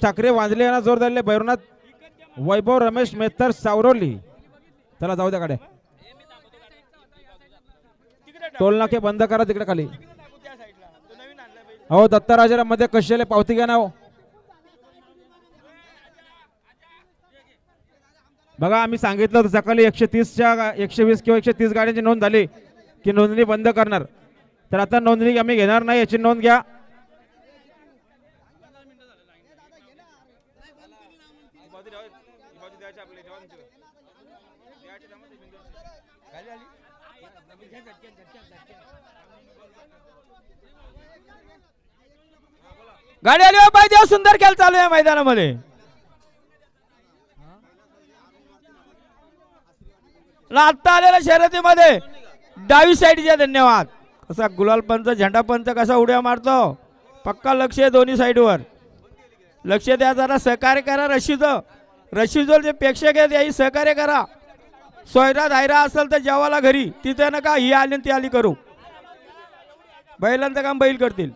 ठाकरे वांजले यांना जोर दिले भैरवनाथ वैभव रमेश मेहतर सावरोली. चला जाऊ द्या गाड्या. टोल नाके बंद करा तिकडे खाली. हो दत्ताराजाराम मध्ये कशाले पावती घ्या ना हो. बघा आम्ही सांगितलं होतं सकाळी 130च्या 120 किंवा 130 गाड्यांची नोंद झाली की नोंदणी बंद करणार. तर आता नोंदणी आम्ही घेणार नाही याची नोंद घ्या. गाडी आली पाहिजे. सुंदर खेळ चालू आहे मैदानामध्ये. आता आलेल्या शर्यतीमध्ये डावी साईडच्या धन्यवाद. कसा गुलाल पंच झेंडा पंच कसा उड्या मारतो. पक्का लक्ष आहे दोन्ही साईडवर. लक्ष द्या जरा सहकार्य करा. रशीदोल जे प्रेक्षक आहेत याही सहकार्य करा. सोयरा धायरा असेल तर जेवाला घरी तिथे नका ही आली ती आली करू. बैलांचं काम बैल करतील.